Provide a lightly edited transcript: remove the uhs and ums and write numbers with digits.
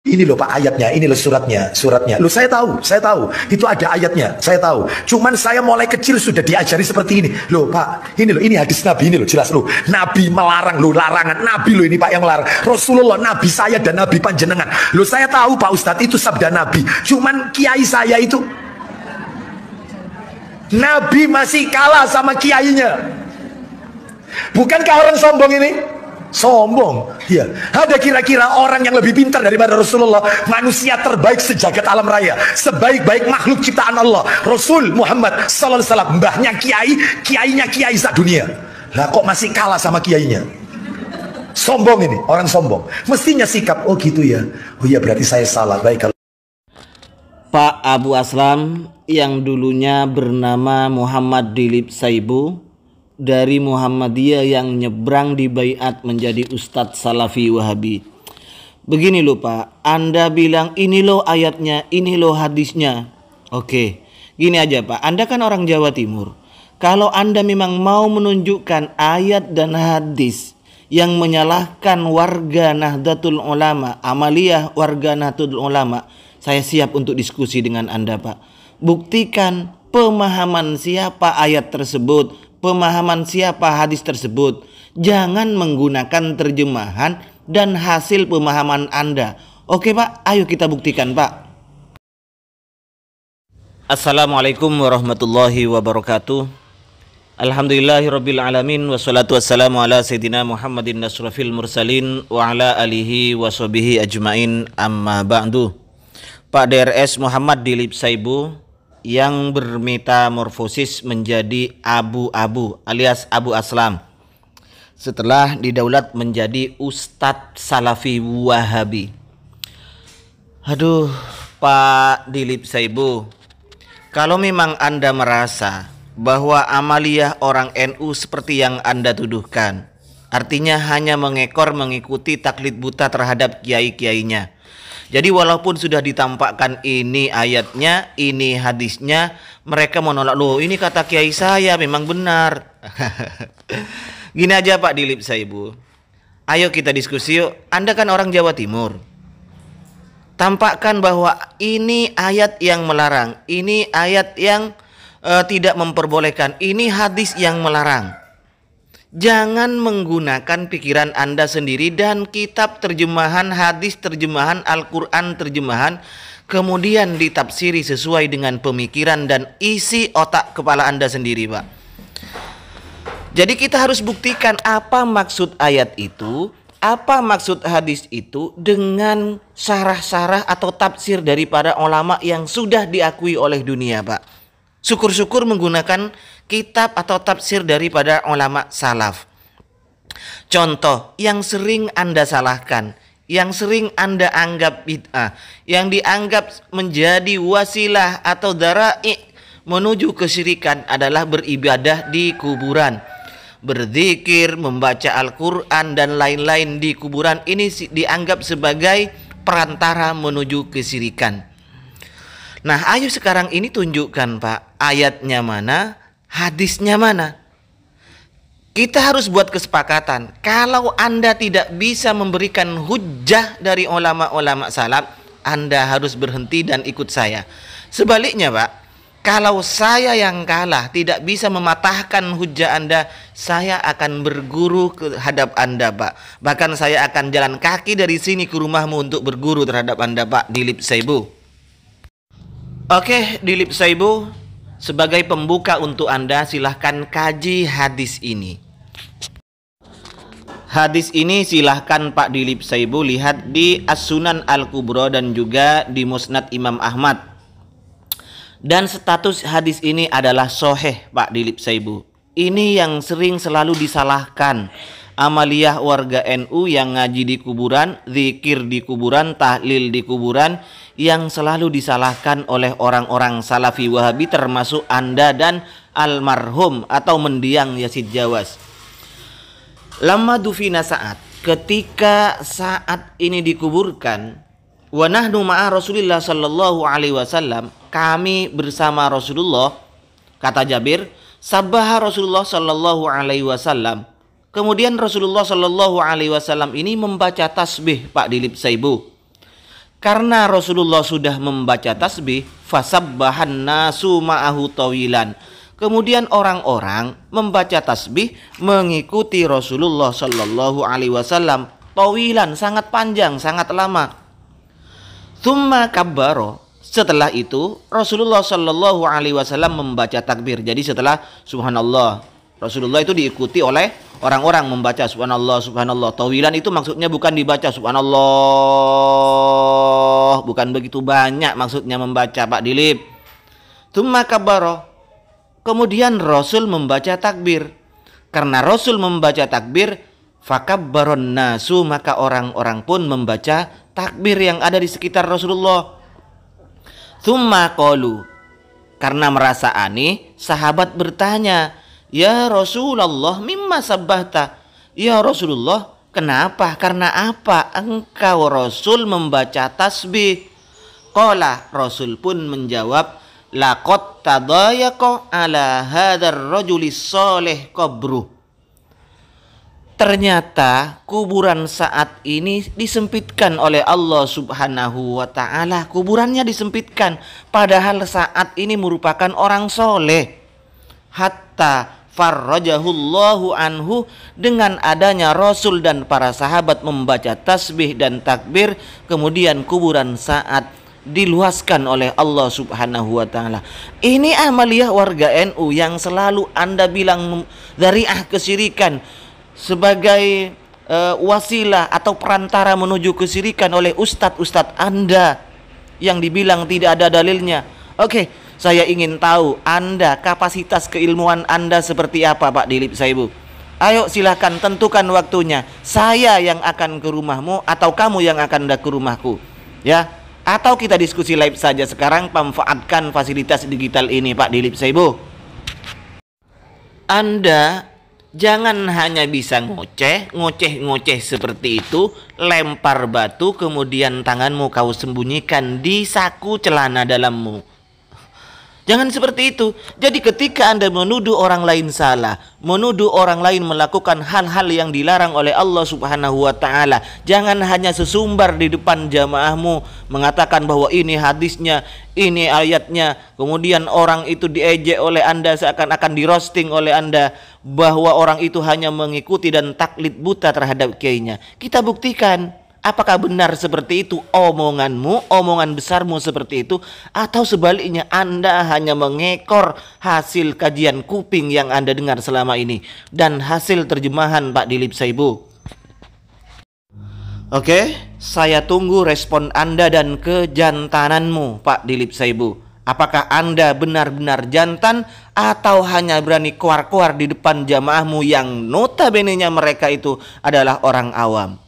Ini loh Pak ayatnya, ini loh suratnya. Loh saya tahu, itu ada ayatnya, saya tahu. Cuman saya mulai kecil sudah diajari seperti ini. Loh Pak, ini loh, ini hadis Nabi ini loh, jelas loh. Nabi melarang loh, larangan Nabi loh ini Pak yang melarang. Rasulullah, Nabi saya dan Nabi panjenengan. Loh saya tahu Pak Ustadz itu sabda Nabi. Cuman kiai saya itu, Nabi masih kalah sama kiainya. Bukankah orang sombong ini? Sombong, ya. Ada kira-kira orang yang lebih pintar daripada Rasulullah, manusia terbaik sejagat alam raya, sebaik-baik makhluk ciptaan Allah, Rasul Muhammad sallallahu alaihi wasallam, mbahnya kiai, kiainya kiai dunia. Lah kok masih kalah sama kiainya? Sombong ini, orang sombong. Mestinya sikap, oh gitu ya. Oh iya berarti saya salah. Baik kalau Pak Abu Aslam yang dulunya bernama Muhammad Dilip Saibu dari Muhammadiyah yang nyebrang di baiat menjadi Ustadz Salafi Wahabi. Begini loh Pak, Anda bilang ini loh ayatnya, ini loh hadisnya. Oke, gini aja Pak, Anda kan orang Jawa Timur. Kalau Anda memang mau menunjukkan ayat dan hadis yang menyalahkan warga Nahdlatul Ulama, amaliyah warga Nahdlatul Ulama, saya siap untuk diskusi dengan Anda Pak. Buktikan pemahaman siapa ayat tersebut, pemahaman siapa hadis tersebut. Jangan menggunakan terjemahan dan hasil pemahaman Anda. Oke Pak, ayo kita buktikan Pak. Assalamualaikum warahmatullahi wabarakatuh. Alhamdulillahirabbil alamin, wassalatu wassalamu ala sayyidina Muhammadin asyrafil mursalin wa ala alihi washabihi ajmain, amma ba'du. Pak DRS Muhammad Dilip Saibu yang bermetamorfosis menjadi abu-abu alias Abu Aslam setelah didaulat menjadi Ustadz Salafi Wahabi. Aduh Pak Dilip Saibu, kalau memang Anda merasa bahwa amaliyah orang NU seperti yang Anda tuduhkan, artinya hanya mengekor mengikuti taklid buta terhadap kiai-kiainya. Jadi walaupun sudah ditampakkan ini ayatnya, ini hadisnya, mereka menolak, loh ini kata kiai saya memang benar. Gini aja Pak Dilip Saibu, ayo kita diskusi yuk. Anda kan orang Jawa Timur. Tampakkan bahwa ini ayat yang melarang, ini ayat yang tidak memperbolehkan, ini hadis yang melarang. Jangan menggunakan pikiran Anda sendiri dan kitab terjemahan hadis, terjemahan Al-Quran, terjemahan, kemudian ditafsiri sesuai dengan pemikiran dan isi otak kepala Anda sendiri Pak. Jadi kita harus buktikan apa maksud ayat itu, apa maksud hadis itu dengan syarah-syarah atau tafsir daripada ulama yang sudah diakui oleh dunia Pak. Syukur-syukur menggunakan kitab atau tafsir daripada ulama salaf. Contoh yang sering Anda salahkan, yang sering Anda anggap bid'ah, yang dianggap menjadi wasilah atau dara'i menuju kesyirikan adalah beribadah di kuburan, berzikir, membaca Al-Quran dan lain-lain di kuburan. Ini dianggap sebagai perantara menuju kesyirikan. Nah ayo sekarang ini tunjukkan Pak, ayatnya mana, hadisnya mana. Kita harus buat kesepakatan. Kalau Anda tidak bisa memberikan hujjah dari ulama-ulama salaf, Anda harus berhenti dan ikut saya. Sebaliknya Pak, kalau saya yang kalah tidak bisa mematahkan hujjah Anda, saya akan berguru ke hadap Anda Pak. Bahkan saya akan jalan kaki dari sini ke rumahmu untuk berguru terhadap Anda Pak Dilip Saibu. Oke Dilip Saibu, sebagai pembuka untuk Anda silahkan kaji hadis ini. Hadis ini silahkan Pak Dilip Saibu lihat di As-Sunan Al-Kubra dan juga di Musnad Imam Ahmad. Dan status hadis ini adalah sahih Pak Dilip Saibu. Ini yang sering selalu disalahkan amaliyah warga NU yang ngaji di kuburan, zikir di kuburan, tahlil di kuburan, yang selalu disalahkan oleh orang-orang Salafi Wahabi termasuk Anda dan almarhum atau mendiang Yazid Jawas. Lama dufina saat, ketika saat ini dikuburkan, wa nahnu ma'a Rasulillah sallallahu alaihi wasallam, kami bersama Rasulullah, kata Jabir, sabbaha Rasulullah sallallahu alaihi wasallam. Kemudian Rasulullah sallallahu alaihi wasallam ini membaca tasbih Pak Dilip Saibu. Karena Rasulullah sudah membaca tasbih, fasabbahan nasu ma'ahu tawilan. Kemudian orang-orang membaca tasbih mengikuti Rasulullah Shallallahu Alaihi Wasallam tawilan, sangat panjang, sangat lama. Tsumma kabbaro. Setelah itu Rasulullah Shallallahu Alaihi Wasallam membaca takbir. Jadi setelah Subhanallah, Rasulullah itu diikuti oleh orang-orang membaca Subhanallah, Subhanallah. Tawilan itu maksudnya bukan dibaca Subhanallah, bukan begitu banyak maksudnya membaca, Pak Dilip. Tsumma kabbaro. Kemudian Rasul membaca takbir. Karena Rasul membaca takbir, fakabbaron nasu, maka orang-orang pun membaca takbir yang ada di sekitar Rasulullah. Tsumma qalu. Karena merasa aneh, sahabat bertanya, "Ya Rasulullah, mimma sabbahta?" Ya Rasulullah, kenapa? Karena apa engkau Rasul membaca tasbih? Qala, Rasul pun menjawab, laqad tadayaqa ala hadzal rajulis shalih qabruh. Ternyata kuburan saat ini disempitkan oleh Allah Subhanahu wa ta'ala. Kuburannya disempitkan, padahal saat ini merupakan orang soleh. Hatta farrajahullahu anhu, dengan adanya Rasul dan para sahabat membaca tasbih dan takbir, kemudian kuburan saat diluaskan oleh Allah Subhanahu wa ta'ala. Ini amaliyah warga NU yang selalu Anda bilang dzari'ah kesyirikan sebagai wasilah atau perantara menuju kesyirikan oleh ustadz-ustadz Anda yang dibilang tidak ada dalilnya. Oke, saya ingin tahu Anda, kapasitas keilmuan Anda seperti apa, Pak Dilip Saibu. Ayo silahkan tentukan waktunya. Saya yang akan ke rumahmu atau kamu yang akan ke rumahku, ya? Atau kita diskusi live saja sekarang, manfaatkan fasilitas digital ini, Pak Dilip Saibu. Anda jangan hanya bisa ngoceh seperti itu, lempar batu kemudian tanganmu kau sembunyikan di saku celana dalammu. Jangan seperti itu. Jadi ketika Anda menuduh orang lain salah, menuduh orang lain melakukan hal-hal yang dilarang oleh Allah Subhanahu wa ta'ala, jangan hanya sesumbar di depan jamaahmu mengatakan bahwa ini hadisnya, ini ayatnya, kemudian orang itu diejek oleh Anda, seakan-akan di roasting oleh Anda, bahwa orang itu hanya mengikuti dan taklid buta terhadap kiainya. Kita buktikan apakah benar seperti itu omonganmu, omongan besarmu seperti itu, atau sebaliknya Anda hanya mengekor hasil kajian kuping yang Anda dengar selama ini dan hasil terjemahan Pak Dilip Saibu. Oke, saya tunggu respon Anda dan kejantananmu, Pak Dilip Saibu. Apakah Anda benar-benar jantan atau hanya berani keluar-keluar di depan jamaahmu yang notabene-nya mereka itu adalah orang awam?